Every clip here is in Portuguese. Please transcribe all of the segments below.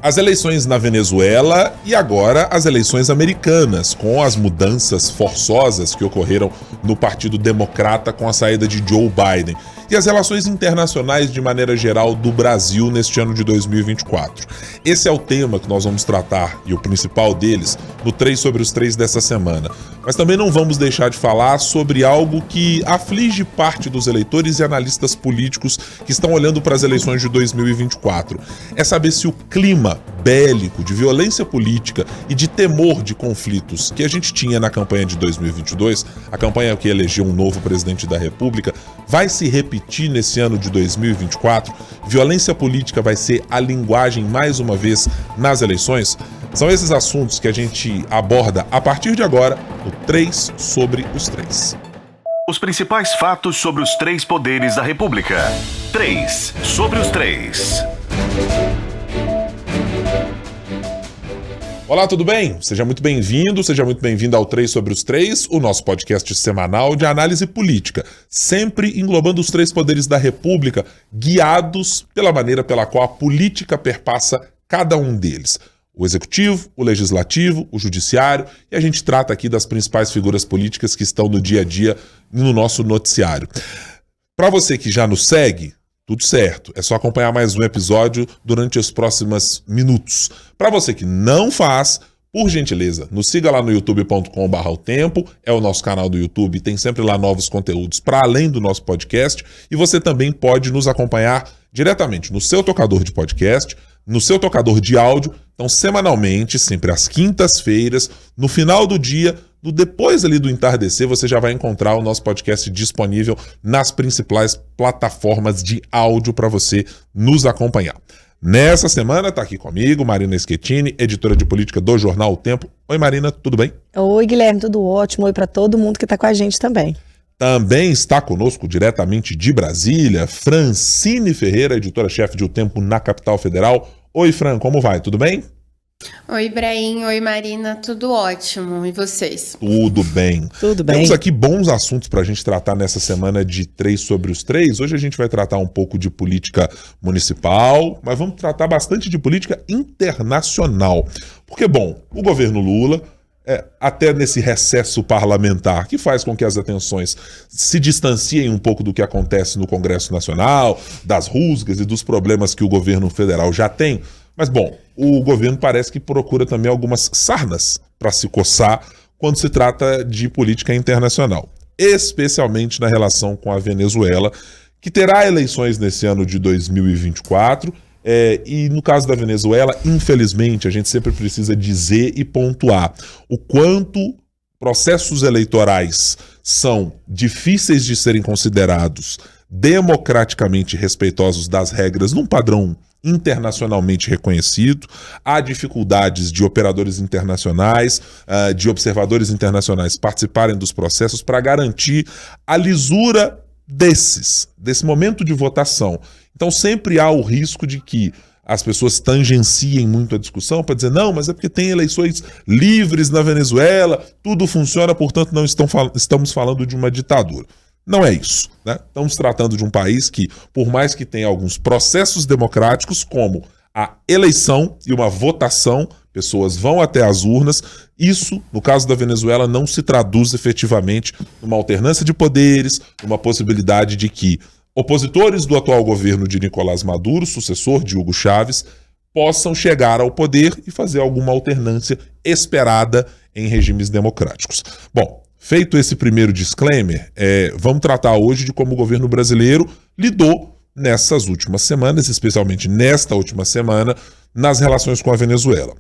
As eleições na Venezuela e agora as eleições americanas, com as mudanças forçosas que ocorreram no Partido Democrata com a saída de Joe Biden. E as relações internacionais de maneira geral do Brasil neste ano de 2024. Esse é o tema que nós vamos tratar, e o principal deles, no 3 sobre os 3 dessa semana. Mas também não vamos deixar de falar sobre algo que aflige parte dos eleitores e analistas políticos que estão olhando para as eleições de 2024. É saber se o clima bélico, de violência política e de temor de conflitos que a gente tinha na campanha de 2022, a campanha que elegeu um novo presidente da República, vai se repetir nesse ano de 2024? Violência política vai ser a linguagem mais uma vez nas eleições? São esses assuntos que a gente aborda a partir de agora no 3 sobre os 3. Os principais fatos sobre os 3 poderes da República. 3 sobre os 3. Olá, tudo bem? Seja muito bem-vindo, seja muito bem-vinda ao 3 sobre os 3, o nosso podcast semanal de análise política, sempre englobando os 3 poderes da República, guiados pela maneira pela qual a política perpassa cada um deles. O Executivo, o Legislativo, o Judiciário, e a gente trata aqui das principais figuras políticas que estão no dia a dia no nosso noticiário. Para você que já nos segue, tudo certo, é só acompanhar mais um episódio durante os próximos minutos. Para você que não faz, por gentileza, nos siga lá no youtube.com/otempo, é o nosso canal do YouTube, tem sempre lá novos conteúdos para além do nosso podcast, e você também pode nos acompanhar diretamente no seu tocador de podcast, no seu tocador de áudio, então semanalmente, sempre às quintas-feiras, no final do dia, depois ali do entardecer, você já vai encontrar o nosso podcast disponível nas principais plataformas de áudio para você nos acompanhar. Nessa semana está aqui comigo Marina Schettini, editora de política do jornal O Tempo. Oi Marina, tudo bem? Oi Guilherme, tudo ótimo. Oi para todo mundo que está com a gente também. Também está conosco diretamente de Brasília, Francine Ferreira, editora-chefe de O Tempo na Capital Federal. Oi Fran, como vai? Tudo bem? Oi, Ibrahim. Oi, Marina. Tudo ótimo. E vocês? Tudo bem. Tudo bem. Temos aqui bons assuntos para a gente tratar nessa semana de 3 sobre os 3. Hoje a gente vai tratar um pouco de política municipal, mas vamos tratar bastante de política internacional. Porque, bom, o governo Lula, até nesse recesso parlamentar, que faz com que as atenções se distanciem um pouco do que acontece no Congresso Nacional, das rusgas e dos problemas que o governo federal já tem. Mas, bom, o governo parece que procura também algumas sarnas para se coçar quando se trata de política internacional, especialmente na relação com a Venezuela, que terá eleições nesse ano de 2024. E no caso da Venezuela, infelizmente, a gente sempre precisa dizer e pontuar o quanto processos eleitorais são difíceis de serem considerados democraticamente respeitosos das regras num padrão internacionalmente reconhecido. Há dificuldades de operadores internacionais, de observadores internacionais participarem dos processos para garantir a lisura desse momento de votação. Então sempre há o risco de que as pessoas tangenciem muito a discussão para dizer, não, mas é porque tem eleições livres na Venezuela, tudo funciona, portanto não estamos falando de uma ditadura. Não é isso, né? Estamos tratando de um país que, por mais que tenha alguns processos democráticos, como a eleição e uma votação, pessoas vão até as urnas, isso, no caso da Venezuela, não se traduz efetivamente numa alternância de poderes, numa possibilidade de que opositores do atual governo de Nicolás Maduro, sucessor de Hugo Chávez, possam chegar ao poder e fazer alguma alternância esperada em regimes democráticos. Bom, feito esse primeiro disclaimer, vamos tratar hoje de como o governo brasileiro lidou nessas últimas semanas, especialmente nesta última semana, nas relações com a Venezuela.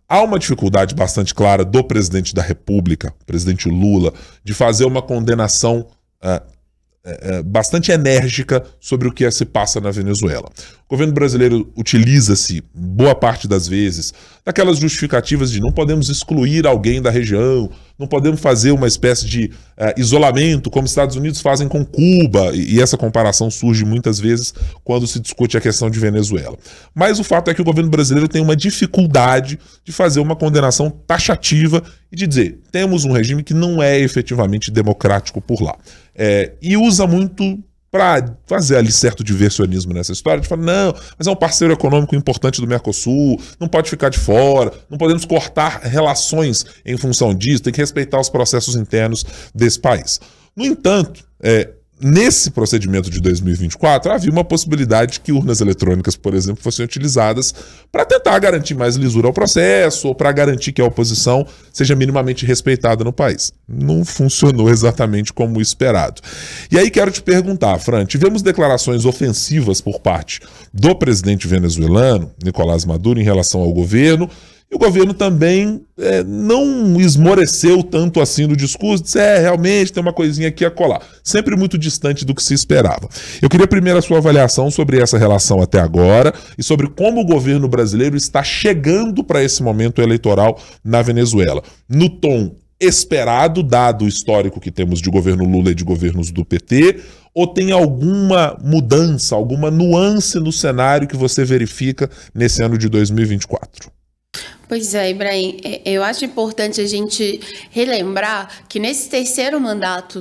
Há uma dificuldade bastante clara do presidente da República, o presidente Lula, de fazer uma condenação bastante enérgica sobre o que se passa na Venezuela. O governo brasileiro utiliza-se, boa parte das vezes, daquelas justificativas de não podemos excluir alguém da região, não podemos fazer uma espécie de isolamento, como os Estados Unidos fazem com Cuba, e essa comparação surge muitas vezes quando se discute a questão de Venezuela. Mas o fato é que o governo brasileiro tem uma dificuldade de fazer uma condenação taxativa e de dizer, temos um regime que não é efetivamente democrático por lá. E usa muito para fazer ali certo diversionismo nessa história, de falar, não, mas é um parceiro econômico importante do Mercosul, não pode ficar de fora, não podemos cortar relações em função disso, tem que respeitar os processos internos desse país. No entanto, nesse procedimento de 2024, havia uma possibilidade que urnas eletrônicas, por exemplo, fossem utilizadas para tentar garantir mais lisura ao processo ou para garantir que a oposição seja minimamente respeitada no país. Não funcionou exatamente como esperado. E aí quero te perguntar, Fran, tivemos declarações ofensivas por parte do presidente venezuelano, Nicolás Maduro, em relação ao governo. E o governo também não esmoreceu tanto assim no discurso, disse, realmente tem uma coisinha aqui a colar. Sempre muito distante do que se esperava. Eu queria primeiro a sua avaliação sobre essa relação até agora e sobre como o governo brasileiro está chegando para esse momento eleitoral na Venezuela. No tom esperado, dado o histórico que temos de governo Lula e de governos do PT, ou tem alguma mudança, alguma nuance no cenário que você verifica nesse ano de 2024? Pois é, Ibrahim, eu acho importante a gente relembrar que nesse terceiro mandato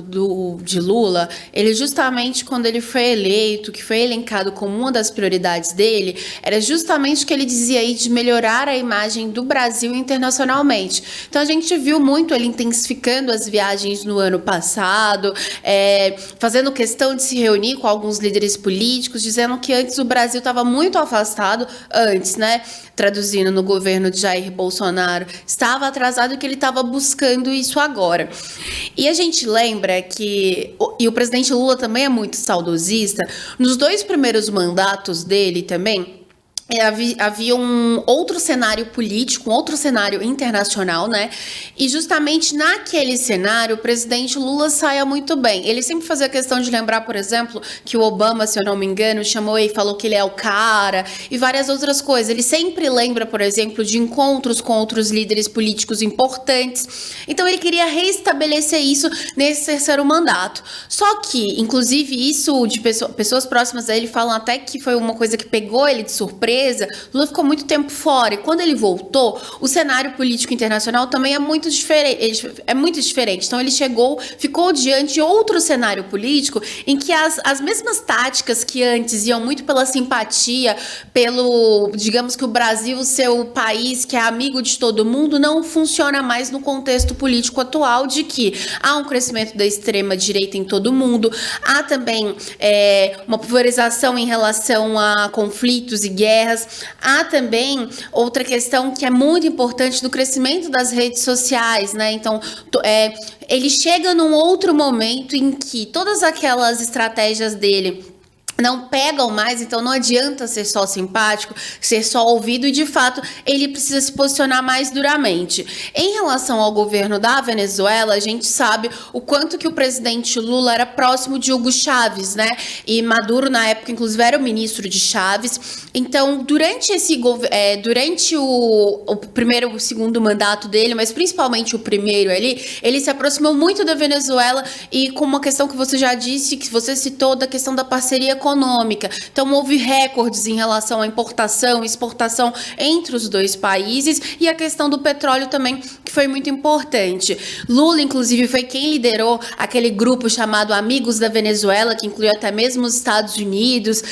de Lula, ele justamente quando ele foi eleito, que foi elencado como uma das prioridades dele, era justamente o que ele dizia aí de melhorar a imagem do Brasil internacionalmente. Então a gente viu muito ele intensificando as viagens no ano passado, fazendo questão de se reunir com alguns líderes políticos, dizendo que antes o Brasil estava muito afastado, traduzindo no governo de Jair Bolsonaro, estava atrasado e que ele estava buscando isso agora. E a gente lembra que, e o presidente Lula também é muito saudosista, nos 2 primeiros mandatos dele também, havia um outro cenário político, um outro cenário internacional, né? E justamente naquele cenário, o presidente Lula saia muito bem. Ele sempre fazia questão de lembrar, por exemplo, que o Obama, se eu não me engano, chamou e falou que ele é o cara, e várias outras coisas. Ele sempre lembra, por exemplo, de encontros com outros líderes políticos importantes. Então ele queria restabelecer isso nesse terceiro mandato. Só que, inclusive, isso de pessoas próximas a ele falam até que foi uma coisa que pegou ele de surpresa. Lula ficou muito tempo fora e quando ele voltou, o cenário político internacional também é muito diferente. Então ele ficou diante de outro cenário político em que as mesmas táticas que antes iam muito pela simpatia, digamos que o Brasil ser o país que é amigo de todo mundo, não funciona mais no contexto político atual de que há um crescimento da extrema direita em todo mundo, há também uma pulverização em relação a conflitos e guerras. Há também outra questão que é muito importante do crescimento das redes sociais, né? Então, ele chega num outro momento em que todas aquelas estratégias dele não pegam mais, então não adianta ser só simpático, ser só ouvido, e de fato ele precisa se posicionar mais duramente. Em relação ao governo da Venezuela, a gente sabe o quanto que o presidente Lula era próximo de Hugo Chávez, né? E Maduro, na época, inclusive, era o ministro de Chávez. Então, durante o primeiro e o segundo mandato dele, mas principalmente o primeiro ali, ele se aproximou muito da Venezuela e com uma questão que você já disse, que você citou, da questão da parceria econômica. Então houve recordes em relação à importação e exportação entre os dois países e a questão do petróleo também, que foi muito importante. Lula, inclusive, foi quem liderou aquele grupo chamado Amigos da Venezuela, que incluiu até mesmo os Estados Unidos,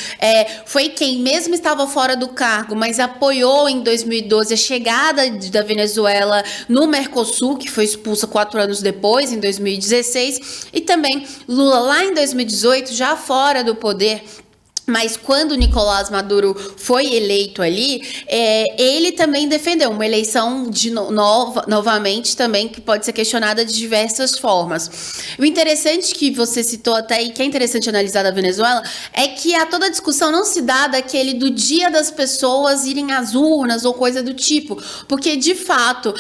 foi quem mesmo estava fora do cargo, mas apoiou em 2012 a chegada da Venezuela no Mercosul, que foi expulsa 4 anos depois, em 2016, e também Lula lá em 2018, já fora do poder, mas quando Nicolás Maduro foi eleito ali, ele também defendeu uma eleição novamente também, que pode ser questionada de diversas formas. O interessante que você citou até, e que é interessante analisar da Venezuela, é que toda a discussão não se dá daquele do dia das pessoas irem às urnas ou coisa do tipo, porque de fato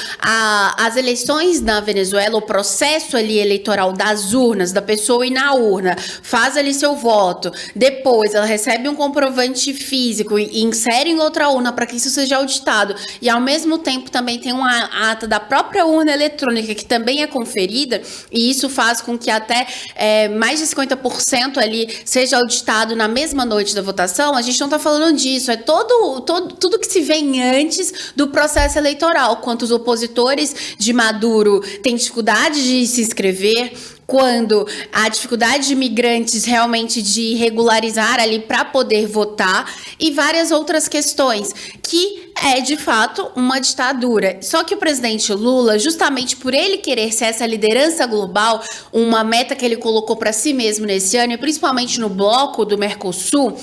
as eleições na Venezuela, o processo ali eleitoral das urnas, da pessoa ir na urna, faz ali seu voto, depois ela recebe um comprovante físico e insere em outra urna para que isso seja auditado, e ao mesmo tempo também tem uma ata da própria urna eletrônica que também é conferida, e isso faz com que até mais de 50% ali seja auditado na mesma noite da votação. A gente não está falando disso, é tudo que se vem antes do processo eleitoral, quanto os opositores de Maduro têm dificuldade de se inscrever, quando a dificuldade de imigrantes realmente de regularizar ali para poder votar e várias outras questões que é de fato uma ditadura. Só que o presidente Lula, justamente por ele querer ser essa liderança global, uma meta que ele colocou para si mesmo nesse ano, e principalmente no bloco do Mercosul,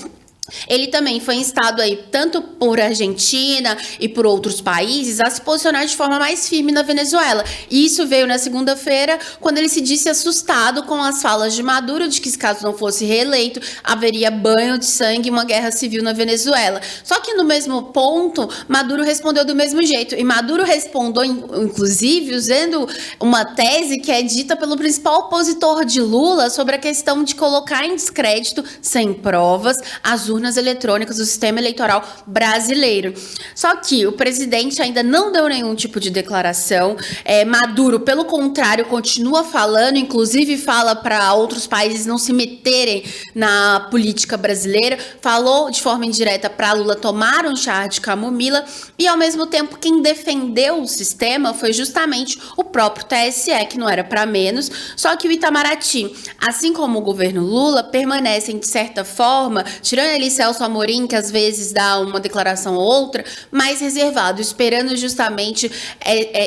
ele também foi instado aí, tanto por Argentina e por outros países, a se posicionar de forma mais firme na Venezuela. E isso veio na segunda-feira, quando ele se disse assustado com as falas de Maduro, de que se caso não fosse reeleito, haveria banho de sangue e uma guerra civil na Venezuela. Só que no mesmo ponto, Maduro respondeu do mesmo jeito. E Maduro respondeu, inclusive, usando uma tese que é dita pelo principal opositor de Lula sobre a questão de colocar em descrédito, sem provas, as urnas eletrônicas do sistema eleitoral brasileiro. Só que o presidente ainda não deu nenhum tipo de declaração. Maduro, pelo contrário, continua falando, inclusive fala para outros países não se meterem na política brasileira. Falou de forma indireta para Lula tomar um chá de camomila e, ao mesmo tempo, quem defendeu o sistema foi justamente o próprio TSE, que não era para menos. Só que o Itamaraty, assim como o governo Lula, permanecem, de certa forma, tirando ali Celso Amorim, que às vezes dá uma declaração ou outra, mais reservado, esperando justamente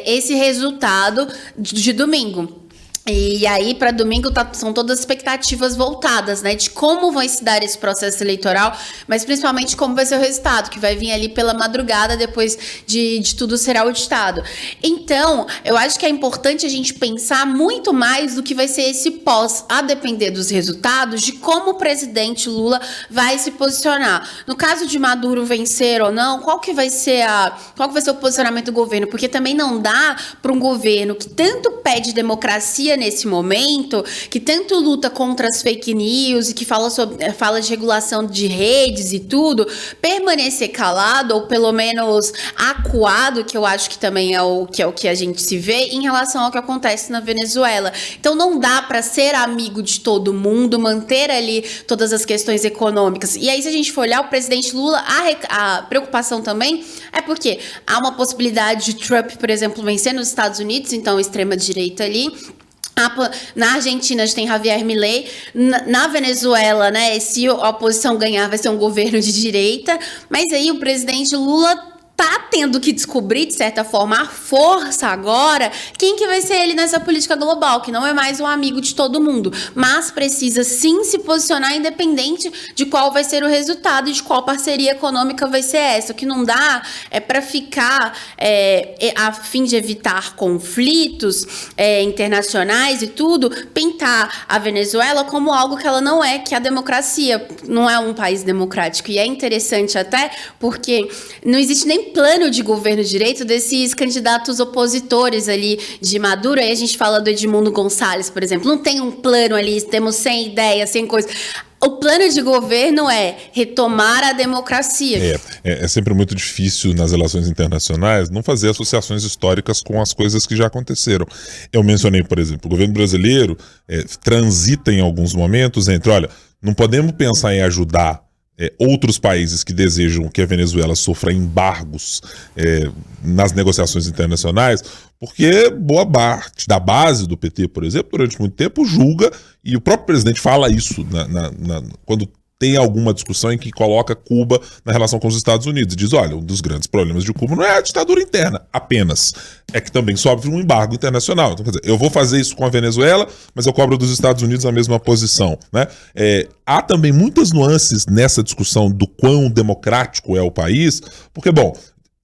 esse resultado de domingo. E aí, para domingo, são todas expectativas voltadas, né? De como vai se dar esse processo eleitoral, mas principalmente como vai ser o resultado, que vai vir ali pela madrugada, depois de tudo ser auditado. Então, eu acho que é importante a gente pensar muito mais do que vai ser esse pós, a depender dos resultados, de como o presidente Lula vai se posicionar. No caso de Maduro vencer ou não, qual que vai ser o posicionamento do governo? Porque também não dá para um governo que tanto pede democracia nesse momento, que tanto luta contra as fake news e que fala de regulação de redes e tudo, permanecer calado ou pelo menos acuado, que eu acho que também é o que a gente se vê em relação ao que acontece na Venezuela. Então não dá para ser amigo de todo mundo, manter ali todas as questões econômicas. E aí, se a gente for olhar o presidente Lula, a preocupação também é porque há uma possibilidade de Trump, por exemplo, vencer nos Estados Unidos, então extrema-direita ali. Na Argentina a gente tem Javier Milei, na Venezuela, né, se a oposição ganhar vai ser um governo de direita, mas aí o presidente Lula tá tendo que descobrir, de certa forma, a força agora, quem que vai ser ele nessa política global, que não é mais um amigo de todo mundo, mas precisa sim se posicionar independente de qual vai ser o resultado e de qual parceria econômica vai ser essa. O que não dá é para ficar a fim de evitar conflitos internacionais e tudo, pintar a Venezuela como algo que ela não é, que a democracia não é um país democrático. E é interessante até porque não existe nem plano de governo de direito desses candidatos opositores ali de Maduro. Aí a gente fala do Edmundo Gonçalves, por exemplo. Não tem um plano ali, temos sem ideia, sem coisa. O plano de governo é retomar a democracia. É sempre muito difícil nas relações internacionais não fazer associações históricas com as coisas que já aconteceram. Eu mencionei, por exemplo, o governo brasileiro transita em alguns momentos entre, olha, não podemos pensar em ajudar outros países que desejam que a Venezuela sofra embargos nas negociações internacionais, porque boa parte da base do PT, por exemplo, durante muito tempo julga, e o próprio presidente fala isso quando tem alguma discussão em que coloca Cuba na relação com os Estados Unidos. Diz, olha, um dos grandes problemas de Cuba não é a ditadura interna apenas, é que também sofre um embargo internacional. Então, quer dizer, eu vou fazer isso com a Venezuela, mas eu cobro dos Estados Unidos a mesma posição, né? Há também muitas nuances nessa discussão do quão democrático é o país, porque, bom,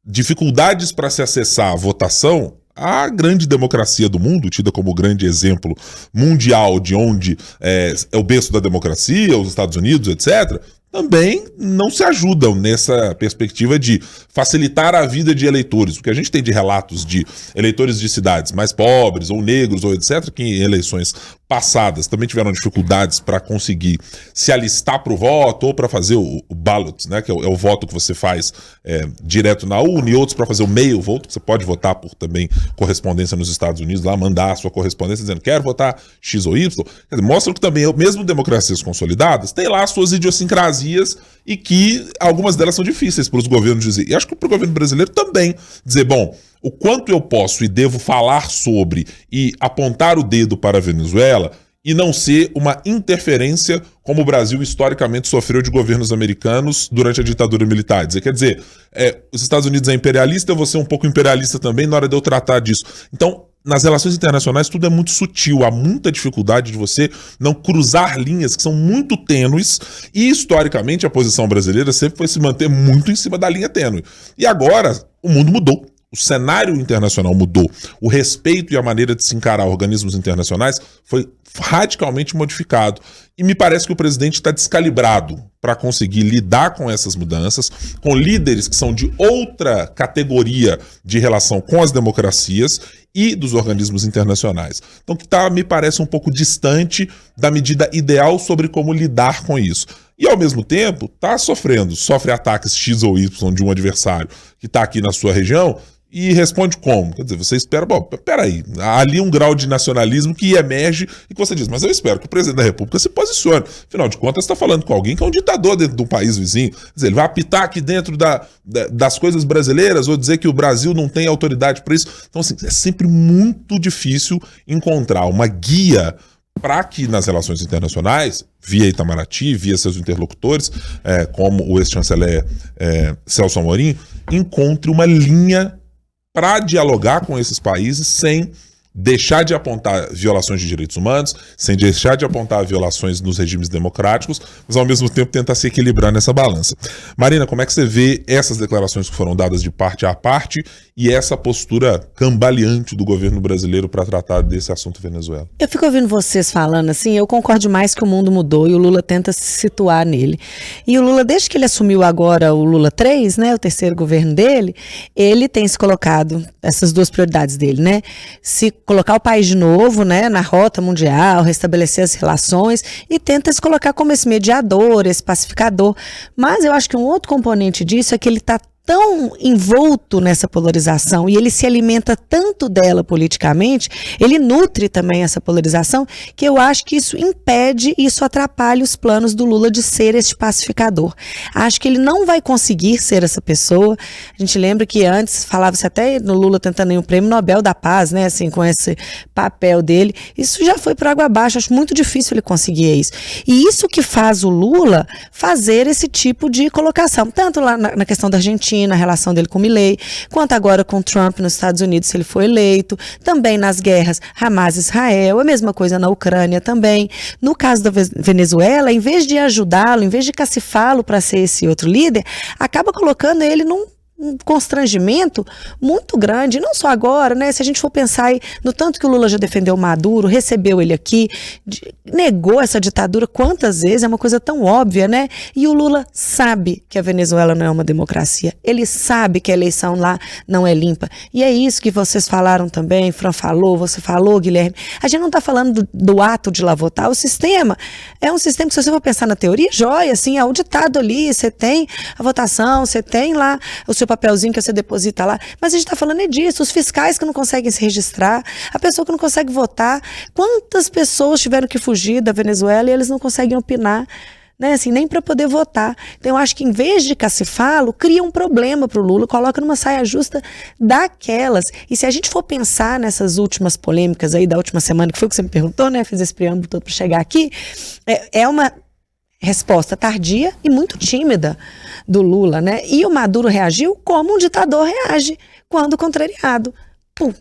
dificuldades para se acessar a votação. A grande democracia do mundo, tida como grande exemplo mundial de onde é o berço da democracia, os Estados Unidos, etc., também não se ajudam nessa perspectiva de facilitar a vida de eleitores. O que a gente tem de relatos de eleitores de cidades mais pobres, ou negros, ou etc., que em eleições passadas também tiveram dificuldades para conseguir se alistar para o voto, ou para fazer o ballot, né, que é o voto que você faz direto na urna, e outros para fazer o mail vote, que você pode votar por também correspondência nos Estados Unidos, lá mandar a sua correspondência dizendo quero votar X ou Y. Quer dizer, mostram que também, mesmo democracias consolidadas, tem lá as suas idiosincrasias, vazias e que algumas delas são difíceis para os governos dizer. E acho que para o governo brasileiro também dizer, bom, o quanto eu posso e devo falar sobre e apontar o dedo para a Venezuela e não ser uma interferência como o Brasil historicamente sofreu de governos americanos durante a ditadura militar. Quer dizer, os Estados Unidos é imperialista, eu vou ser um pouco imperialista também na hora de eu tratar disso. Então, nas relações internacionais tudo é muito sutil, há muita dificuldade de você não cruzar linhas que são muito tênues e historicamente a posição brasileira sempre foi se manter muito em cima da linha tênue. E agora o mundo mudou. O cenário internacional mudou. O respeito e a maneira de se encarar organismos internacionais foi radicalmente modificado. E me parece que o presidente está descalibrado para conseguir lidar com essas mudanças, com líderes que são de outra categoria de relação com as democracias e dos organismos internacionais. Então, que me parece um pouco distante da medida ideal sobre como lidar com isso. E, ao mesmo tempo, sofre ataques X ou Y de um adversário que está aqui na sua região e responde como? Quer dizer, você espera, bom, peraí, há ali um grau de nacionalismo que emerge e que você diz, mas eu espero que o presidente da República se posicione. Afinal de contas, você está falando com alguém que é um ditador dentro de um país vizinho. Quer dizer, ele vai apitar aqui dentro das coisas brasileiras ou dizer que o Brasil não tem autoridade para isso. Então, assim, é sempre muito difícil encontrar uma guia para que nas relações internacionais, via Itamaraty, via seus interlocutores, como o ex-chanceler Celso Amorim, encontre uma linha para dialogar com esses países sem deixar de apontar violações de direitos humanos, sem deixar de apontar violações nos regimes democráticos, mas ao mesmo tempo tentar se equilibrar nessa balança. Marina, como é que você vê essas declarações que foram dadas de parte a parte e essa postura cambaleante do governo brasileiro para tratar desse assunto Venezuela? Eu fico ouvindo vocês falando assim, eu concordo demais que o mundo mudou e o Lula tenta se situar nele. E o Lula, desde que ele assumiu agora o Lula 3, né, o terceiro governo dele, ele tem se colocado, essas duas prioridades dele, né, se colocar o país de novo, né, na rota mundial, restabelecer as relações e tenta se colocar como esse mediador, esse pacificador. Mas eu acho que um outro componente disso é que ele está tão envolto nessa polarização e ele se alimenta tanto dela politicamente, ele nutre também essa polarização, que eu acho que isso impede, isso atrapalha os planos do Lula de ser esse pacificador. Acho que ele não vai conseguir ser essa pessoa. A gente lembra que antes falava-se até no Lula tentando ir um prêmio Nobel da Paz, né, assim, com esse papel dele. Isso já foi por água abaixo, acho muito difícil ele conseguir isso. E isso que faz o Lula fazer esse tipo de colocação, tanto lá na questão da Argentina, na relação dele com o Milei, quanto agora com o Trump nos Estados Unidos, se ele for eleito, também nas guerras Hamas-Israel, a mesma coisa na Ucrânia também. No caso da Venezuela, em vez de ajudá-lo, em vez de cacifá-lo para ser esse outro líder, acaba colocando ele num constrangimento muito grande, não só agora, né? Se a gente for pensar aí no tanto que o Lula já defendeu o Maduro, recebeu ele aqui, negou essa ditadura quantas vezes, é uma coisa tão óbvia, né? E o Lula sabe que a Venezuela não é uma democracia, ele sabe que a eleição lá não é limpa, e é isso que vocês falaram também, Fran falou, você falou, Guilherme, a gente não está falando do ato de lá votar, o sistema é um sistema que, se você for pensar na teoria, joia, assim, é auditado ali, você tem a votação, você tem lá o seu papelzinho que você deposita lá, mas a gente está falando disso, os fiscais que não conseguem se registrar, a pessoa que não consegue votar, quantas pessoas tiveram que fugir da Venezuela e eles não conseguem opinar, né, assim, nem para poder votar. Então eu acho que em vez de cacifá-lo, cria um problema para o Lula, coloca numa saia justa daquelas. E se a gente for pensar nessas últimas polêmicas aí da última semana, que foi o que você me perguntou, né, fiz esse preâmbulo todo para chegar aqui, é uma resposta tardia e muito tímida do Lula, né? E o Maduro reagiu como um ditador reage quando contrariado.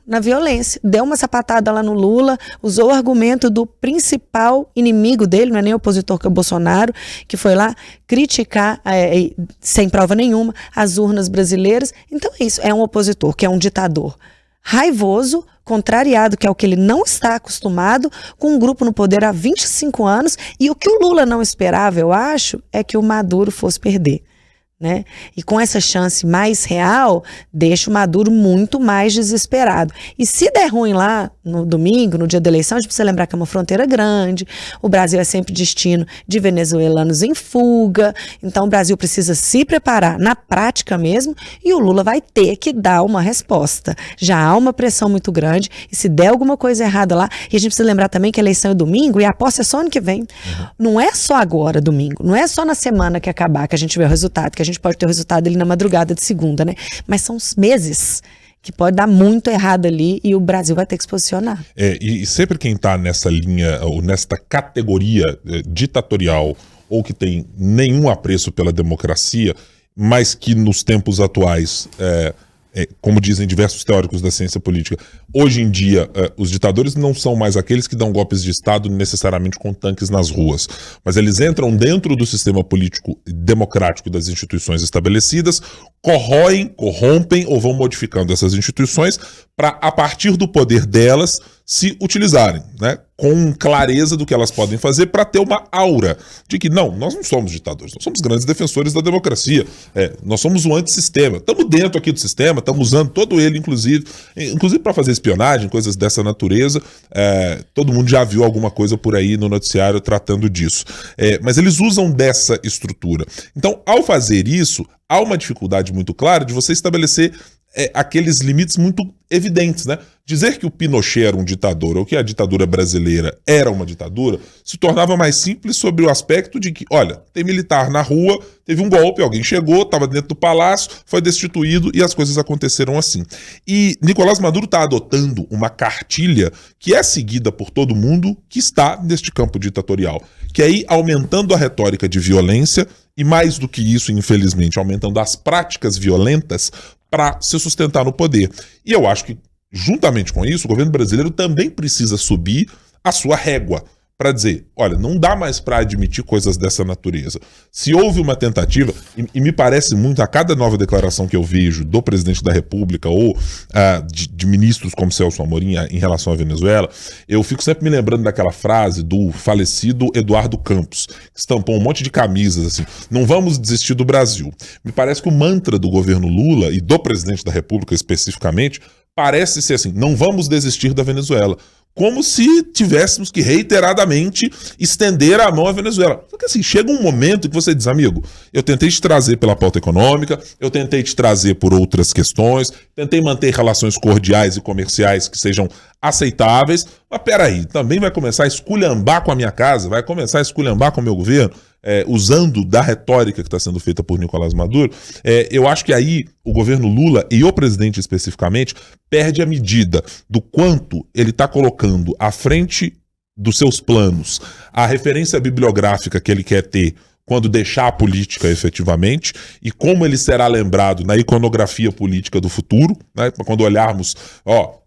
Na violência, deu uma sapatada lá no Lula, usou o argumento do principal inimigo dele, não é nem opositor que é o Bolsonaro, que foi lá criticar, sem prova nenhuma, as urnas brasileiras. Então é isso, é um opositor, que é um ditador raivoso, contrariado, que é o que ele não está acostumado, com um grupo no poder há 25 anos, e o que o Lula não esperava, eu acho, é que o Maduro fosse perder. né? E com essa chance mais real, deixa o Maduro muito mais desesperado. E se der ruim lá no domingo, no dia da eleição, a gente precisa lembrar que é uma fronteira grande, o Brasil é sempre destino de venezuelanos em fuga, então o Brasil precisa se preparar na prática mesmo, e o Lula vai ter que dar uma resposta. Já há uma pressão muito grande, e se der alguma coisa errada lá, e a gente precisa lembrar também que a eleição é domingo, e a posse é só ano que vem. Não é só agora, domingo, não é só na semana que acabar que a gente vê o resultado, que a gente pode ter o resultado ali na madrugada de segunda, né? Mas são os meses que pode dar muito errado ali e o Brasil vai ter que se posicionar. E sempre quem está nessa linha, ou nesta categoria ditatorial, ou que tem nenhum apreço pela democracia, mas que nos tempos atuais, como dizem diversos teóricos da ciência política, hoje em dia os ditadores não são mais aqueles que dão golpes de Estado necessariamente com tanques nas ruas, mas eles entram dentro do sistema político democrático das instituições estabelecidas, corrompem ou vão modificando essas instituições para, a partir do poder delas, se utilizarem, né, com clareza do que elas podem fazer para ter uma aura de que não, nós não somos ditadores, nós somos grandes defensores da democracia, nós somos um antissistema, estamos dentro aqui do sistema, estamos usando todo ele, inclusive para fazer espionagem, coisas dessa natureza. Todo mundo já viu alguma coisa por aí no noticiário tratando disso, mas eles usam dessa estrutura. Então, ao fazer isso, há uma dificuldade muito clara de você estabelecer aqueles limites muito evidentes, né? Dizer que o Pinochet era um ditador ou que a ditadura brasileira era uma ditadura se tornava mais simples sobre o aspecto de que, olha, tem militar na rua, teve um golpe, alguém chegou, estava dentro do palácio, foi destituído e as coisas aconteceram assim. E Nicolás Maduro está adotando uma cartilha que é seguida por todo mundo que está neste campo ditatorial, que é ir aumentando a retórica de violência e, mais do que isso, infelizmente, aumentando as práticas violentas para se sustentar no poder. E eu acho que, juntamente com isso, o governo brasileiro também precisa subir a sua régua para dizer, olha, não dá mais para admitir coisas dessa natureza. Se houve uma tentativa, e me parece muito, a cada nova declaração que eu vejo do presidente da República ou de ministros como Celso Amorim em relação à Venezuela, eu fico sempre me lembrando daquela frase do falecido Eduardo Campos, que estampou um monte de camisas assim, não vamos desistir do Brasil. Me parece que o mantra do governo Lula e do presidente da República especificamente parece ser assim, não vamos desistir da Venezuela. Como se tivéssemos que reiteradamente estender a mão à Venezuela. Porque assim, chega um momento que você diz, amigo, eu tentei te trazer pela pauta econômica, eu tentei te trazer por outras questões, tentei manter relações cordiais e comerciais que sejam aceitáveis, mas peraí, também vai começar a esculhambar com a minha casa, vai começar a esculhambar com o meu governo, usando da retórica que está sendo feita por Nicolás Maduro. Eu acho que aí o governo Lula, e o presidente especificamente, perde a medida do quanto ele está colocando à frente dos seus planos a referência bibliográfica que ele quer ter quando deixar a política efetivamente, e como ele será lembrado na iconografia política do futuro, né, quando olharmos,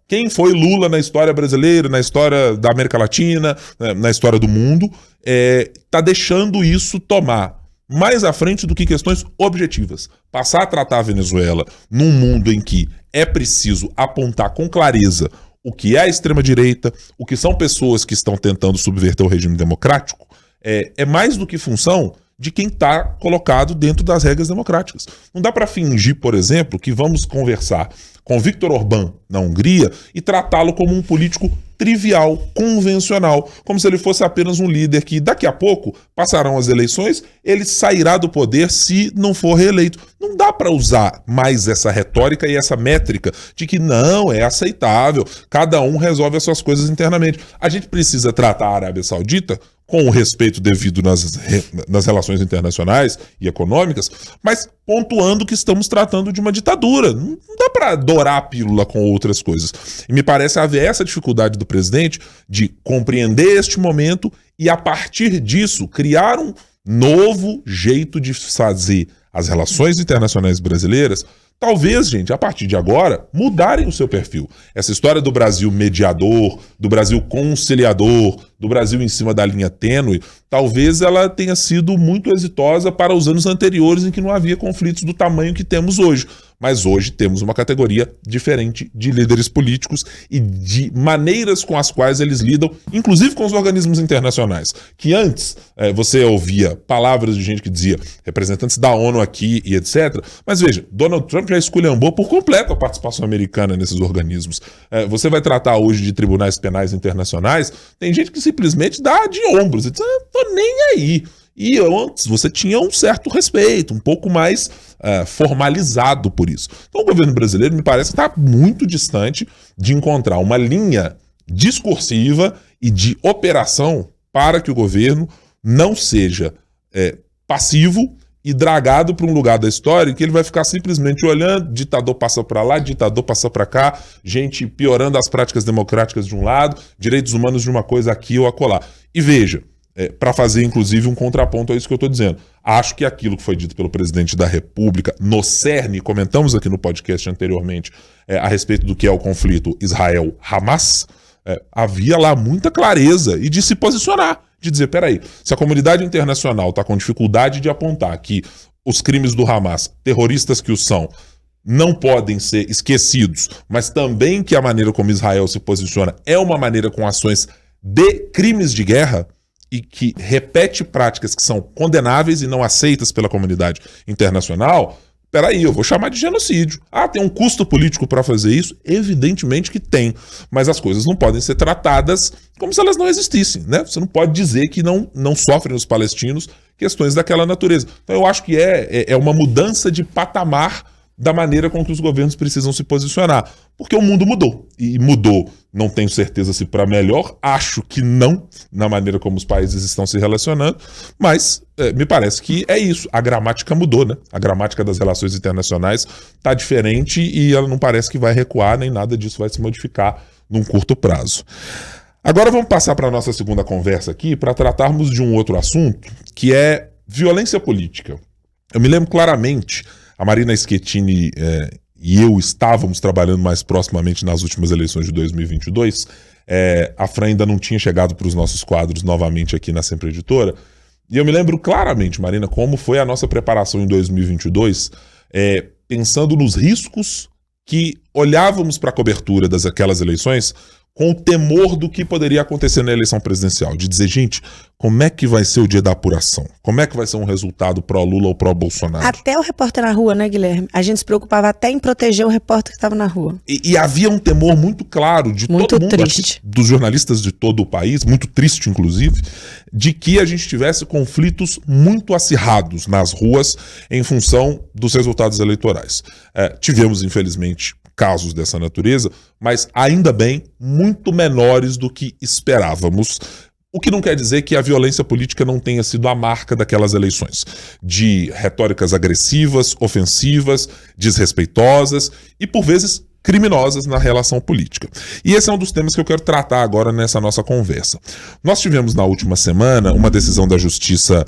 quem foi Lula na história brasileira, na história da América Latina, na história do mundo, está deixando isso tomar mais à frente do que questões objetivas. Passar a tratar a Venezuela num mundo em que é preciso apontar com clareza o que é a extrema-direita, o que são pessoas que estão tentando subverter o regime democrático, é mais do que função de quem está colocado dentro das regras democráticas. Não dá para fingir, por exemplo, que vamos conversar com Viktor Orbán na Hungria e tratá-lo como um político trivial, convencional, como se ele fosse apenas um líder que daqui a pouco passarão as eleições, ele sairá do poder se não for reeleito. Não dá para usar mais essa retórica e essa métrica de que não, é aceitável, cada um resolve as suas coisas internamente. A gente precisa tratar a Arábia Saudita com o respeito devido nas relações internacionais e econômicas, mas pontuando que estamos tratando de uma ditadura. Não dá para dourar a pílula com outras coisas. E me parece haver essa dificuldade do presidente de compreender este momento e, a partir disso, criar um novo jeito de fazer as relações internacionais brasileiras. Talvez, gente, a partir de agora, mudarem o seu perfil. Essa história do Brasil mediador, do Brasil conciliador, do Brasil em cima da linha tênue, talvez ela tenha sido muito exitosa para os anos anteriores em que não havia conflitos do tamanho que temos hoje. Mas hoje temos uma categoria diferente de líderes políticos e de maneiras com as quais eles lidam, inclusive com os organismos internacionais. Que antes você ouvia palavras de gente que dizia representantes da ONU aqui e etc. Mas veja, Donald Trump já esculhambou por completo a participação americana nesses organismos. Você vai tratar hoje de tribunais penais internacionais, tem gente que simplesmente dá de ombros e diz, tô nem aí. E antes você tinha um certo respeito, um pouco mais formalizado por isso. Então o governo brasileiro me parece que está muito distante de encontrar uma linha discursiva e de operação para que o governo não seja passivo e dragado para um lugar da história que ele vai ficar simplesmente olhando, ditador passa para lá, ditador passa para cá, gente piorando as práticas democráticas de um lado, direitos humanos de uma coisa aqui ou acolá. E veja, para fazer inclusive um contraponto a isso que eu estou dizendo, acho que aquilo que foi dito pelo presidente da República no cerne, comentamos aqui no podcast anteriormente a respeito do que é o conflito Israel-Hamas, havia lá muita clareza e de se posicionar, de dizer, peraí, se a comunidade internacional está com dificuldade de apontar que os crimes do Hamas, terroristas que os são, não podem ser esquecidos, mas também que a maneira como Israel se posiciona é uma maneira com ações de crimes de guerra e que repete práticas que são condenáveis e não aceitas pela comunidade internacional, peraí, eu vou chamar de genocídio. Tem um custo político para fazer isso? Evidentemente que tem, mas as coisas não podem ser tratadas como se elas não existissem, né? Você não pode dizer que não sofrem os palestinos questões daquela natureza. Então eu acho que é uma mudança de patamar da maneira com que os governos precisam se posicionar, porque o mundo mudou, e mudou, não tenho certeza se para melhor, acho que não, na maneira como os países estão se relacionando, mas me parece que é isso, a gramática mudou, né? A gramática das relações internacionais está diferente e ela não parece que vai recuar, nem nada disso vai se modificar num curto prazo. Agora vamos passar para a nossa segunda conversa aqui, para tratarmos de um outro assunto, que é violência política. Eu me lembro claramente, a Marina Schettini e eu estávamos trabalhando mais proximamente nas últimas eleições de 2022. A Fran ainda não tinha chegado para os nossos quadros novamente aqui na Sempre Editora. E eu me lembro claramente, Marina, como foi a nossa preparação em 2022, pensando nos riscos que olhávamos para a cobertura daquelas eleições com o temor do que poderia acontecer na eleição presidencial. De dizer, gente, como é que vai ser o dia da apuração? Como é que vai ser um resultado pró-Lula ou pró-Bolsonaro? Até o repórter na rua, né, Guilherme? A gente se preocupava até em proteger o repórter que estava na rua. E havia um temor muito claro de muito todo mundo, triste, dos jornalistas de todo o país, muito triste inclusive, de que a gente tivesse conflitos muito acirrados nas ruas em função dos resultados eleitorais. Tivemos, infelizmente, casos dessa natureza, mas ainda bem, muito menores do que esperávamos. O que não quer dizer que a violência política não tenha sido a marca daquelas eleições. De retóricas agressivas, ofensivas, desrespeitosas e, por vezes, criminosas na relação política. E esse é um dos temas que eu quero tratar agora nessa nossa conversa. Nós tivemos na última semana uma decisão da Justiça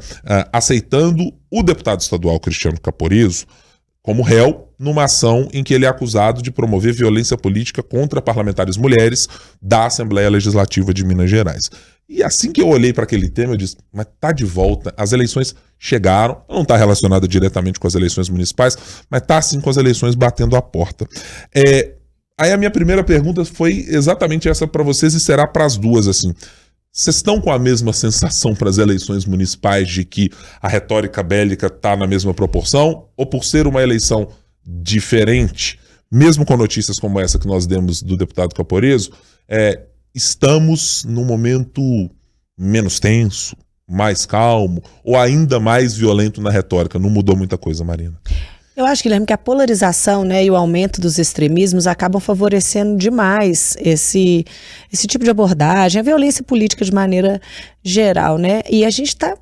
aceitando o deputado estadual Cristiano Caporizzo como réu numa ação em que ele é acusado de promover violência política contra parlamentares mulheres da Assembleia Legislativa de Minas Gerais. E assim que eu olhei para aquele tema, eu disse, mas tá de volta, as eleições chegaram, não está relacionada diretamente com as eleições municipais, mas tá assim com as eleições batendo a porta. Aí a minha primeira pergunta foi exatamente essa para vocês e será para as duas, assim. Vocês estão com a mesma sensação para as eleições municipais de que a retórica bélica está na mesma proporção? Ou por ser uma eleição diferente, mesmo com notícias como essa que nós demos do deputado Caporizzo, estamos num momento menos tenso, mais calmo ou ainda mais violento na retórica? Não mudou muita coisa, Marina? Eu acho, Guilherme, que a polarização, né, e o aumento dos extremismos acabam favorecendo demais esse tipo de abordagem, a violência política de maneira geral, né? E a gente está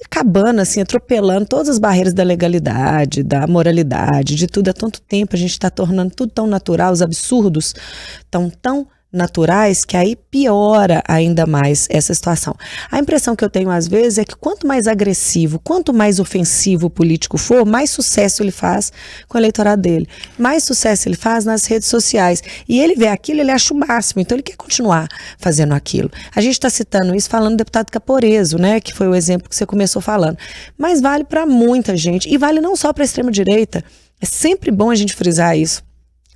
acabando, assim, atropelando todas as barreiras da legalidade, da moralidade, de tudo. Há tanto tempo a gente está tornando tudo tão natural, os absurdos tão naturais, que aí piora ainda mais essa situação. A impressão que eu tenho às vezes é que quanto mais agressivo, quanto mais ofensivo o político for, mais sucesso ele faz com o eleitorado dele. Mais sucesso ele faz nas redes sociais. E ele vê aquilo, ele acha o máximo, então ele quer continuar fazendo aquilo. A gente está citando isso falando do deputado Caporizzo, né, que foi o exemplo que você começou falando. Mas vale para muita gente, e vale não só para a extrema-direita, É sempre bom a gente frisar isso.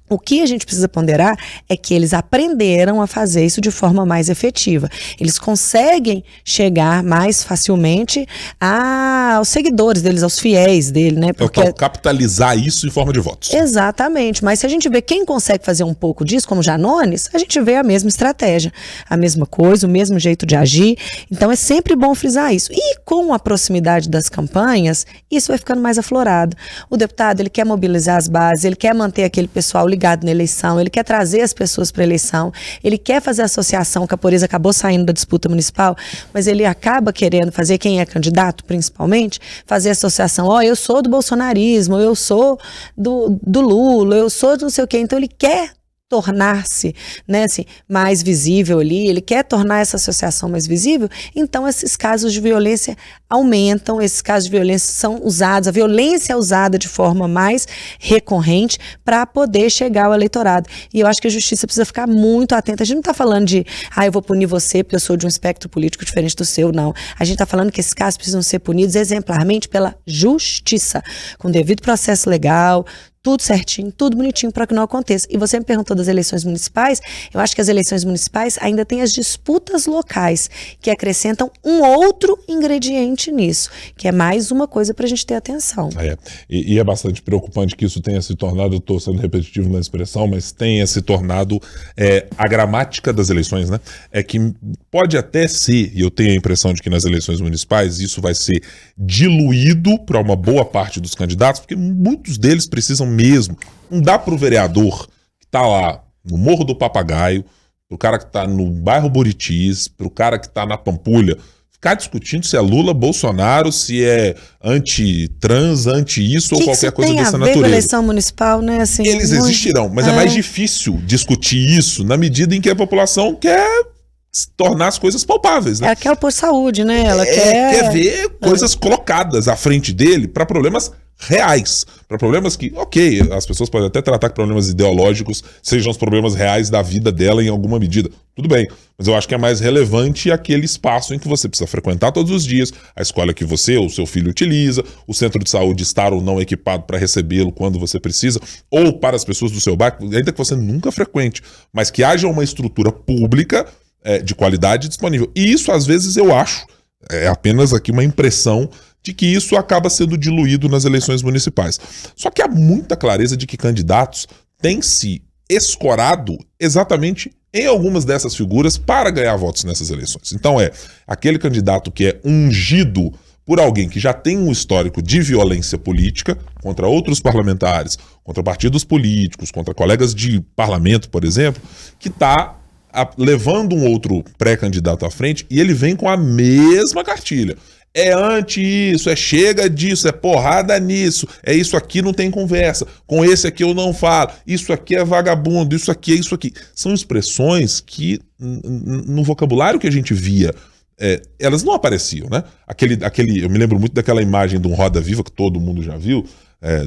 O que a gente precisa ponderar é que eles aprenderam a fazer isso de forma mais efetiva. Eles conseguem chegar mais facilmente aos seguidores deles, aos fiéis dele, né? Porque capitalizar isso em forma de votos. Exatamente, mas se a gente vê quem consegue fazer um pouco disso, como Janones, a gente vê a mesma estratégia, a mesma coisa, o mesmo jeito de agir. Então é sempre bom frisar isso. E com a proximidade das campanhas, isso vai ficando mais aflorado. O deputado, ele quer mobilizar as bases, ele quer manter aquele pessoal ligado na eleição, ele quer trazer as pessoas para a eleição, ele quer fazer associação, que a Pureza acabou saindo da disputa municipal, mas ele acaba querendo fazer, quem é candidato principalmente, fazer associação, eu sou do bolsonarismo, eu sou do Lula, eu sou do não sei o quê, então ele quer tornar-se, né, assim, mais visível ali, ele quer tornar essa associação mais visível, então esses casos de violência aumentam, esses casos de violência são usados, a violência é usada de forma mais recorrente para poder chegar ao eleitorado. E eu acho que a justiça precisa ficar muito atenta. A gente não está falando de, eu vou punir você porque eu sou de um espectro político diferente do seu, não. A gente está falando que esses casos precisam ser punidos exemplarmente pela justiça, com devido processo legal, tudo certinho, tudo bonitinho para que não aconteça. E você me perguntou das eleições municipais, eu acho que as eleições municipais ainda têm as disputas locais, que acrescentam um outro ingrediente nisso, que é mais uma coisa para a gente ter atenção. E é bastante preocupante que isso tenha se tornado, eu estou sendo repetitivo na expressão, mas tenha se tornado a gramática das eleições, né? É que pode até ser, e eu tenho a impressão de que nas eleições municipais isso vai ser diluído para uma boa parte dos candidatos, porque muitos deles precisam mesmo. Não dá pro vereador que tá lá no Morro do Papagaio, pro cara que tá no bairro Buritis, pro cara que tá na Pampulha, ficar discutindo se é Lula, Bolsonaro, se é anti-trans, anti-isso ou qualquer coisa dessa natureza. Tem a ver com a eleição municipal, né? Assim, eles existirão, mas é mais difícil discutir isso na medida em que a população quer tornar as coisas palpáveis, né? Ela quer por saúde, né? Ela quer ver coisas colocadas à frente dele para problemas reais, para problemas que, as pessoas podem até tratar que problemas ideológicos sejam os problemas reais da vida dela em alguma medida. Tudo bem, mas eu acho que é mais relevante aquele espaço em que você precisa frequentar todos os dias, a escola que você ou seu filho utiliza, o centro de saúde estar ou não equipado para recebê-lo quando você precisa, ou para as pessoas do seu bairro, ainda que você nunca frequente, mas que haja uma estrutura pública de qualidade disponível. E isso, às vezes, eu acho, é apenas aqui uma impressão de que isso acaba sendo diluído nas eleições municipais. Só que há muita clareza de que candidatos têm se escorado exatamente em algumas dessas figuras para ganhar votos nessas eleições. Então aquele candidato que é ungido por alguém que já tem um histórico de violência política contra outros parlamentares, contra partidos políticos, contra colegas de parlamento, por exemplo, que está levando um outro pré-candidato à frente e ele vem com a mesma cartilha. É anti isso, chega disso, é porrada nisso, é isso aqui, não tem conversa, com esse aqui eu não falo, isso aqui é vagabundo, isso aqui é isso aqui. São expressões que no vocabulário que a gente via, elas não apareciam, né? Eu me lembro muito daquela imagem de um Roda Viva que todo mundo já viu,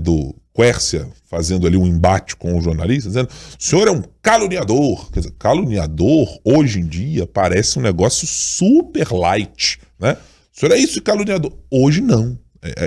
do Quércia fazendo ali um embate com o jornalista, dizendo: o senhor é um caluniador. Quer dizer, caluniador, hoje em dia, parece um negócio super light, né? O senhor é isso, caluniador. Hoje não.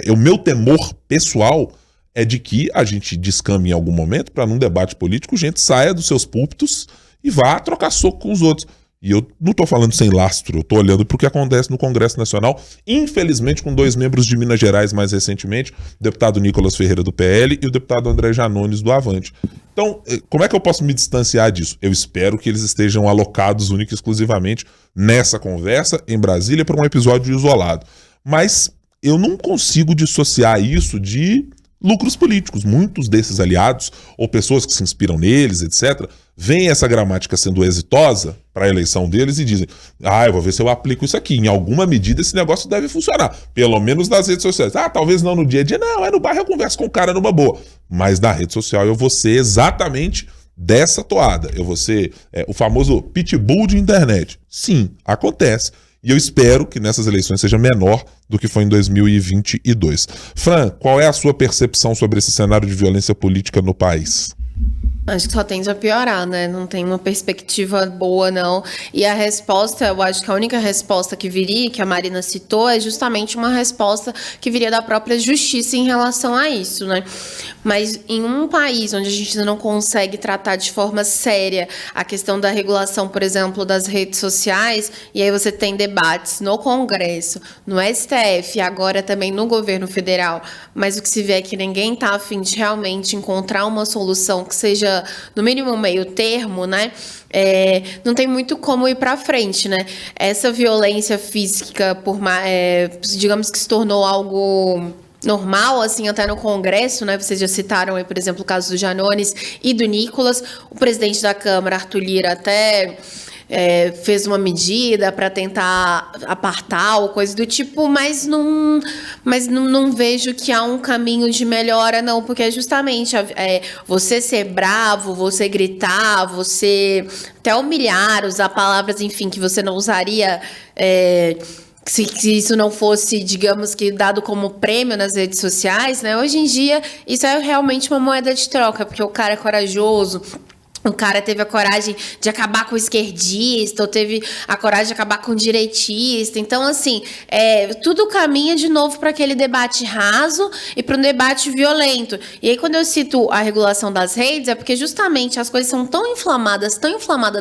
O meu temor pessoal é de que a gente descame em algum momento para num debate político, gente saia dos seus púlpitos e vá trocar soco com os outros. E eu não estou falando sem lastro, eu estou olhando para o que acontece no Congresso Nacional, infelizmente com 2 membros de Minas Gerais mais recentemente, o deputado Nicolas Ferreira do PL e o deputado André Janones do Avante. Então, como é que eu posso me distanciar disso? Eu espero que eles estejam alocados única e exclusivamente nessa conversa em Brasília para um episódio isolado. Mas eu não consigo dissociar isso de lucros políticos. Muitos desses aliados, ou pessoas que se inspiram neles, etc., veem essa gramática sendo exitosa para a eleição deles e dizem: eu vou ver se eu aplico isso aqui. Em alguma medida esse negócio deve funcionar. Pelo menos nas redes sociais. Talvez não no dia a dia. Não, no bairro eu converso com o cara numa boa. Mas na rede social eu vou ser exatamente dessa toada. Eu vou ser o famoso pitbull de internet. Sim, acontece. E eu espero que nessas eleições seja menor do que foi em 2022. Fran, qual é a sua percepção sobre esse cenário de violência política no país? Acho que só tende a piorar, né? Não tem uma perspectiva boa, não. E a resposta, eu acho que a única resposta que viria, que a Marina citou, é justamente uma resposta que viria da própria justiça em relação a isso, né? Mas em um país onde a gente não consegue tratar de forma séria a questão da regulação, por exemplo, das redes sociais, e aí você tem debates no Congresso, no STF, agora também no governo federal, mas o que se vê é que ninguém está a fim de realmente encontrar uma solução que seja, no mínimo, meio termo, né? Não tem muito como ir para frente, né? Essa violência física, digamos que se tornou algo normal, assim, até no Congresso, né? Vocês já citaram aí, por exemplo, o caso do Janones e do Nicolas. O presidente da Câmara, Arthur Lira, até fez uma medida para tentar apartar ou coisa do tipo, mas não vejo que há um caminho de melhora, não, porque é justamente você ser bravo, você gritar, você até humilhar, usar palavras, enfim, que você não usaria se isso não fosse, digamos que, dado como prêmio nas redes sociais, né? Hoje em dia, isso é realmente uma moeda de troca, porque o cara é corajoso, o cara teve a coragem de acabar com o esquerdista, ou teve a coragem de acabar com o direitista. Então, assim, tudo caminha de novo para aquele debate raso e para um debate violento. E aí, quando eu cito a regulação das redes, é porque justamente as coisas são tão inflamadas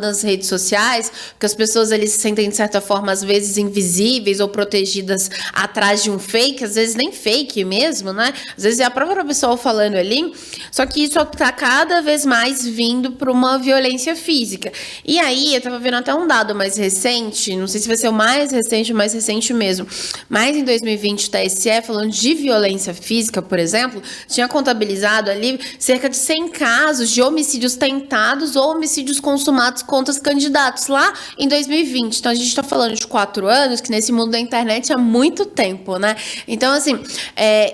nas redes sociais, que as pessoas eles se sentem, de certa forma, às vezes invisíveis ou protegidas atrás de um fake, às vezes nem fake mesmo, né? Às vezes é a própria pessoa falando ali, só que isso está cada vez mais vindo para uma violência física. E aí, eu tava vendo até um dado mais recente, não sei se vai ser o mais recente mesmo, mas em 2020 o TSE, falando de violência física, por exemplo, tinha contabilizado ali cerca de 100 casos de homicídios tentados ou homicídios consumados contra os candidatos, lá em 2020. Então, a gente tá falando de 4 anos, que nesse mundo da internet há muito tempo, né? Então, assim,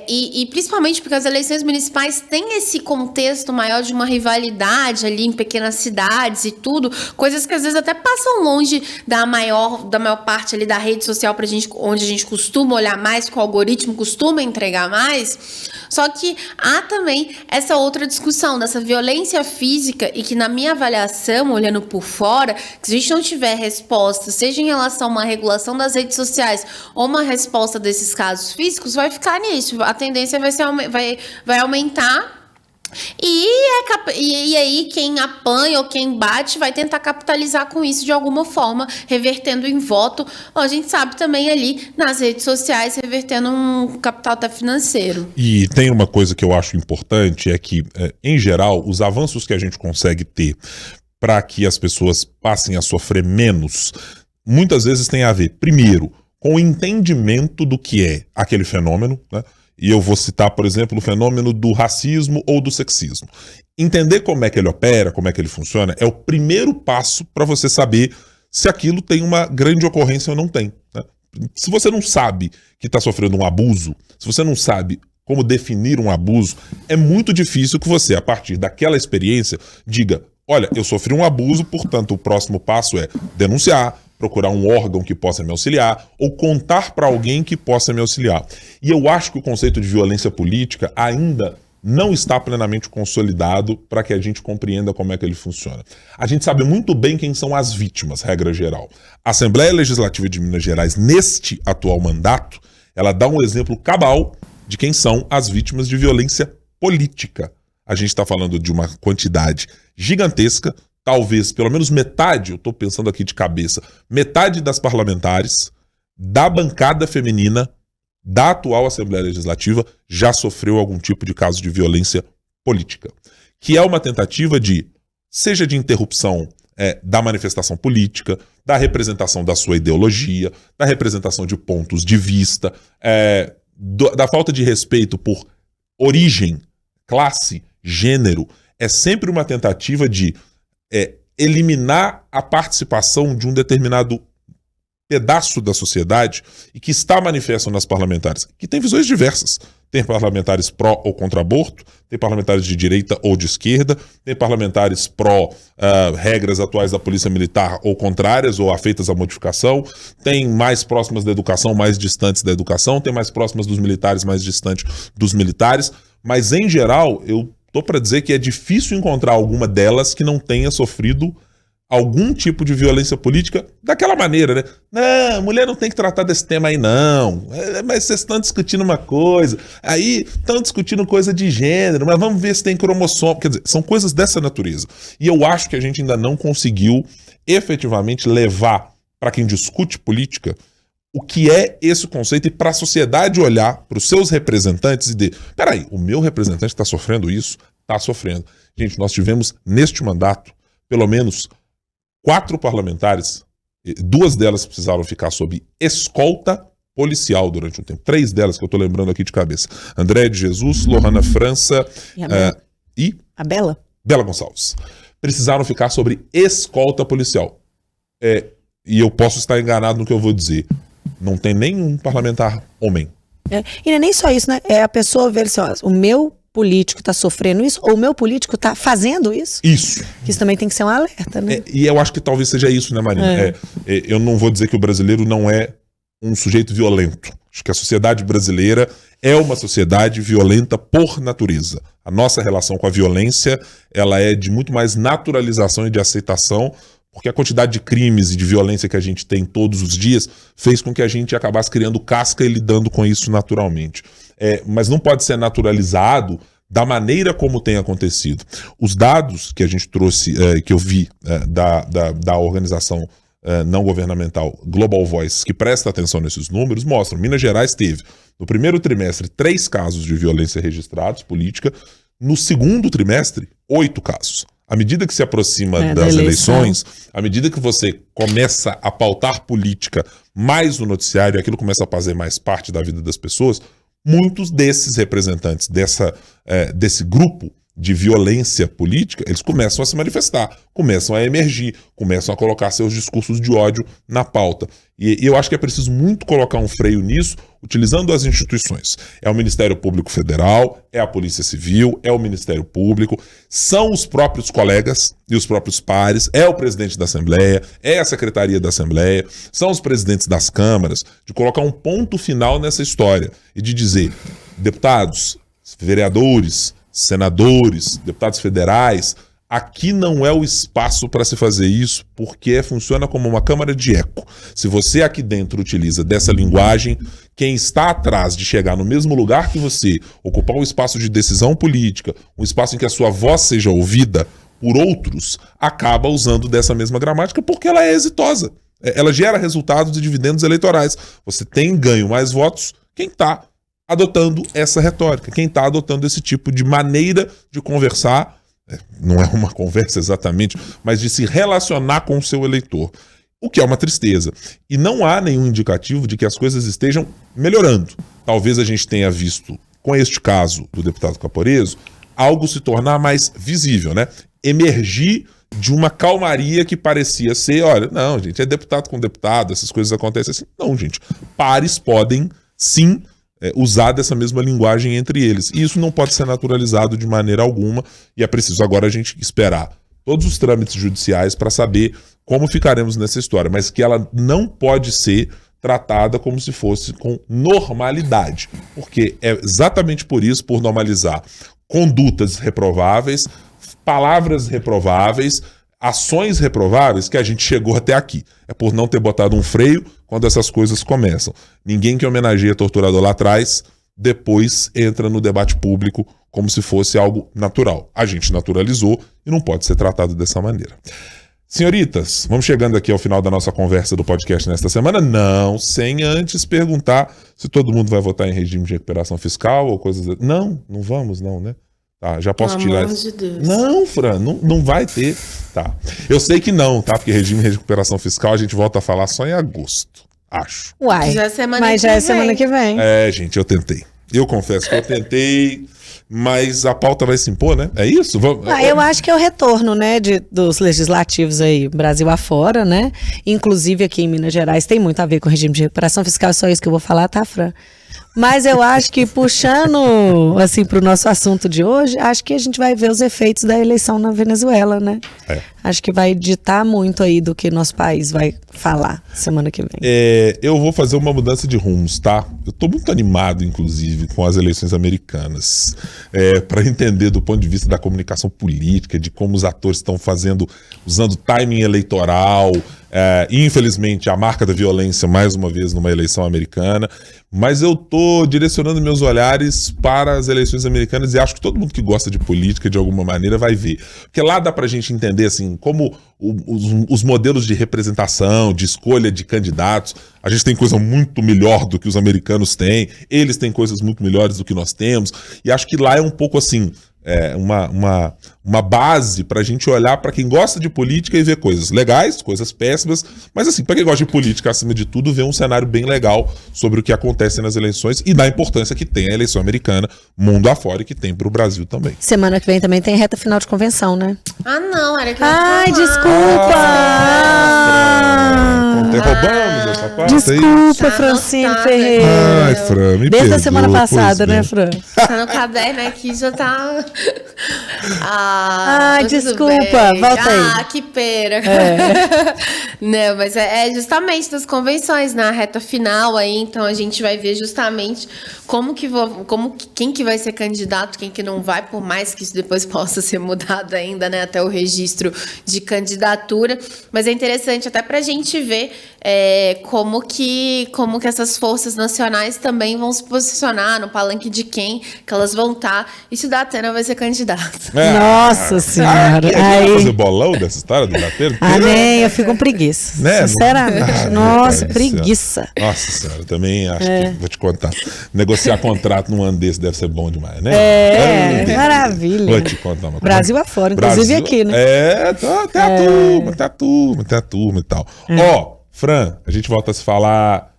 e principalmente porque as eleições municipais têm esse contexto maior de uma rivalidade ali em pequenas cidades e tudo, coisas que às vezes até passam longe da maior parte ali da rede social onde a gente costuma olhar mais, que o algoritmo costuma entregar mais. Só que há também essa outra discussão dessa violência física e que, na minha avaliação, olhando por fora, que se a gente não tiver resposta, seja em relação a uma regulação das redes sociais ou uma resposta desses casos físicos, vai ficar nisso. A tendência vai aumentar. E aí quem apanha ou quem bate vai tentar capitalizar com isso de alguma forma, revertendo em voto, ou a gente sabe também ali nas redes sociais, revertendo um capital até financeiro. E tem uma coisa que eu acho importante, é que, em geral, os avanços que a gente consegue ter para que as pessoas passem a sofrer menos, muitas vezes tem a ver, primeiro, com o entendimento do que é aquele fenômeno, né? E eu vou citar, por exemplo, o fenômeno do racismo ou do sexismo. Entender como é que ele opera, como é que ele funciona, é o primeiro passo para você saber se aquilo tem uma grande ocorrência ou não tem, né? Se você não sabe que está sofrendo um abuso, se você não sabe como definir um abuso, é muito difícil que você, a partir daquela experiência, diga: olha, eu sofri um abuso, portanto o próximo passo é denunciar, procurar um órgão que possa me auxiliar ou contar para alguém que possa me auxiliar. E eu acho que o conceito de violência política ainda não está plenamente consolidado para que a gente compreenda como é que ele funciona. A gente sabe muito bem quem são as vítimas, regra geral. A Assembleia Legislativa de Minas Gerais, neste atual mandato, ela dá um exemplo cabal de quem são as vítimas de violência política. A gente está falando de uma quantidade gigantesca, talvez pelo menos metade, eu estou pensando aqui de cabeça, metade das parlamentares, da bancada feminina, da atual Assembleia Legislativa, já sofreu algum tipo de caso de violência política. Que é uma tentativa de, seja de interrupção da manifestação política, da representação da sua ideologia, da representação de pontos de vista, da falta de respeito por origem, classe, gênero. É sempre uma tentativa de eliminar a participação de um determinado pedaço da sociedade e que está manifesto nas parlamentares, que tem visões diversas. Tem parlamentares pró ou contra aborto, tem parlamentares de direita ou de esquerda, tem parlamentares pró regras atuais da polícia militar ou contrárias ou afeitas à modificação, tem mais próximas da educação, mais distantes da educação, tem mais próximas dos militares, mais distantes dos militares, mas em geral eu tô para dizer que é difícil encontrar alguma delas que não tenha sofrido algum tipo de violência política daquela maneira, né? Não, mulher não tem que tratar desse tema aí, não. Mas vocês estão discutindo uma coisa, aí estão discutindo coisa de gênero, mas vamos ver se tem cromossomo. Quer dizer, são coisas dessa natureza. E eu acho que a gente ainda não conseguiu efetivamente levar para quem discute política o que é esse conceito e para a sociedade olhar para os seus representantes e dizer, peraí, o meu representante está sofrendo isso? Está sofrendo. Gente, nós tivemos neste mandato, pelo menos 4 parlamentares, 2 delas precisaram ficar sob escolta policial durante um tempo. 3 delas que eu estou lembrando aqui de cabeça. André de Jesus, Lohana França e a Bela Gonçalves. Precisaram ficar sob escolta policial. E eu posso estar enganado no que eu vou dizer. Não tem nenhum parlamentar homem. E não é nem só isso, né? É a pessoa ver assim, ó, o meu político está sofrendo isso, ou o meu político está fazendo isso. Isso. Isso também tem que ser um alerta, né? E eu acho que talvez seja isso, né, Marina? Eu não vou dizer que o brasileiro não é um sujeito violento. Acho que a sociedade brasileira é uma sociedade violenta por natureza. A nossa relação com a violência, ela é de muito mais naturalização e de aceitação, porque a quantidade de crimes e de violência que a gente tem todos os dias fez com que a gente acabasse criando casca e lidando com isso naturalmente. Mas não pode ser naturalizado da maneira como tem acontecido. Os dados que a gente trouxe, que eu vi da organização não governamental Global Voice, que presta atenção nesses números, mostram que Minas Gerais teve, no primeiro trimestre, 3 casos de violência registrados, política, no segundo trimestre, 8 casos. À medida que se aproxima das eleições, à medida que você começa a pautar política mais no noticiário, aquilo começa a fazer mais parte da vida das pessoas, muitos desses representantes desse grupo de violência política, eles começam a se manifestar, começam a emergir, começam a colocar seus discursos de ódio na pauta. E eu acho que é preciso muito colocar um freio nisso, utilizando as instituições. É o Ministério Público Federal, é a Polícia Civil, é o Ministério Público, são os próprios colegas e os próprios pares, é o presidente da Assembleia, é a Secretaria da Assembleia, são os presidentes das câmaras, de colocar um ponto final nessa história e de dizer, deputados, vereadores, senadores, deputados federais, aqui não é o espaço para se fazer isso, porque funciona como uma câmara de eco. Se você aqui dentro utiliza dessa linguagem, quem está atrás de chegar no mesmo lugar que você, ocupar um espaço de decisão política, um espaço em que a sua voz seja ouvida por outros, acaba usando dessa mesma gramática porque ela é exitosa. Ela gera resultados e dividendos eleitorais. Você tem ganho mais votos quem está adotando essa retórica, quem está adotando esse tipo de maneira de conversar, não é uma conversa exatamente, mas de se relacionar com o seu eleitor, o que é uma tristeza. E não há nenhum indicativo de que as coisas estejam melhorando. Talvez a gente tenha visto, com este caso do deputado Caporeso, algo se tornar mais visível, né? Emergir de uma calmaria que parecia ser, olha, não, gente, é deputado com deputado, essas coisas acontecem assim. Não, gente, pares podem, sim, usar dessa mesma linguagem entre eles. E isso não pode ser naturalizado de maneira alguma, e é preciso agora a gente esperar todos os trâmites judiciais para saber como ficaremos nessa história, mas que ela não pode ser tratada como se fosse com normalidade, porque é exatamente por isso, por normalizar condutas reprováveis, palavras reprováveis, ações reprováveis, que a gente chegou até aqui. É por não ter botado um freio quando essas coisas começam. Ninguém que homenageia torturador lá atrás, depois entra no debate público como se fosse algo natural. A gente naturalizou e não pode ser tratado dessa maneira. Senhoritas, vamos chegando aqui ao final da nossa conversa do podcast nesta semana. Não, sem antes perguntar se todo mundo vai votar em regime de recuperação fiscal ou coisas... Não vamos não, né? Tá, já posso tirar. Pelo amor de Deus. Não, Fran, não vai ter. Tá. Eu sei que não, tá? Porque regime de recuperação fiscal a gente volta a falar só em agosto, acho. Uai, Já é semana mas que já é vem. semana que vem. Gente, eu tentei. Eu confesso que eu tentei, mas a pauta vai se impor, né? É isso? Eu acho que é o retorno, né, dos legislativos aí, Brasil afora, né? Inclusive aqui em Minas Gerais tem muito a ver com o regime de recuperação fiscal, é só isso que eu vou falar, tá, Fran? Mas eu acho que puxando, assim, para o nosso assunto de hoje, acho que a gente vai ver os efeitos da eleição na Venezuela, né? Acho que vai ditar muito aí do que nosso país vai falar semana que vem. Eu vou fazer uma mudança de rumos, tá? Eu tô muito animado, inclusive, com as eleições americanas. para entender do ponto de vista da comunicação política, de como os atores estão usando timing eleitoral, infelizmente a marca da violência mais uma vez numa eleição americana, mas eu tô direcionando meus olhares para as eleições americanas e acho que todo mundo que gosta de política de alguma maneira vai ver, porque lá dá pra gente entender assim, como os modelos de representação, de escolha de candidatos, a gente tem coisa muito melhor do que os americanos têm, eles têm coisas muito melhores do que nós temos, e acho que lá é um pouco assim, uma base pra gente olhar pra quem gosta de política e ver coisas legais, coisas péssimas, mas assim, pra quem gosta de política, acima de tudo, ver um cenário bem legal sobre o que acontece nas eleições e da importância que tem a eleição americana, mundo afora, e que tem pro Brasil também. Semana que vem também tem reta final de convenção, né? Ah, não, era que eu Ai, ia falar. desculpa! Roubamos essa parte Desculpa, Tá Francine anotado. Ferreira. Ai, Fran, me Desde perdoa, a semana passada, pois né, bem. Fran? Tá no caderno aqui, já tá... Ai, mas tudo desculpa, bem. volta aí. Ah, que pena. Não, mas é justamente das convenções, na reta final aí, então a gente vai ver justamente quem que vai ser candidato, quem que não vai, por mais que isso depois possa ser mudado ainda, né, até o registro de candidatura, mas é interessante até pra gente ver como que essas forças nacionais também vão se posicionar no palanque de quem que elas vão estar, e se o Datena vai ser candidato. Nossa senhora. A gente vai Aí. fazer bolão dessa história do Datena? Ah, nem, eu fico com preguiça. Né? Sinceramente. Ah, Nossa, meu Deus do céu. preguiça. Nossa senhora, também acho que vou te contar. Negociar contrato num ano desse deve ser bom demais, né? Maravilha. Vou te contar uma coisa. Brasil afora, inclusive aqui, né? Tem a turma e tal. Ó, Fran, a gente volta a se falar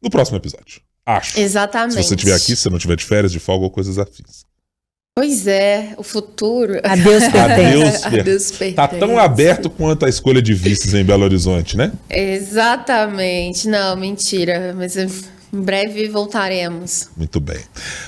no próximo episódio. Acho. Exatamente. Se você estiver aqui, se você não estiver de férias, de folga ou coisas afins. Pois é, o futuro. Adeus, Adeus, Adeus, pertence. Tá tão aberto quanto a escolha de vices em Belo Horizonte, né? Exatamente. Não, mentira. Mas em breve voltaremos. Muito bem.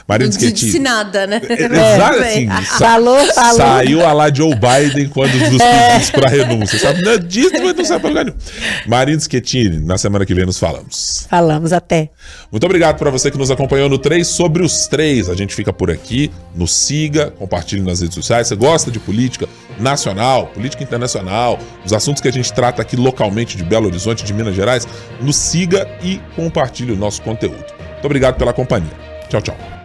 Marina De Schettini. nada, né? Exato, assim, Falou. saiu a lá Joe Biden quando dos pedidos para renúncia. Sabe? Não é disso, mas não sai para lugar nenhum. Marina Schettini, na semana que vem nos falamos. Falamos até. Muito obrigado para você que nos acompanhou no 3 sobre os 3. A gente fica por aqui. Nos siga, compartilhe nas redes sociais. Você gosta de política nacional, política internacional, os assuntos que a gente trata aqui localmente de Belo Horizonte, de Minas Gerais, nos siga e compartilhe o nosso conteúdo. Muito obrigado pela companhia. Tchau, tchau.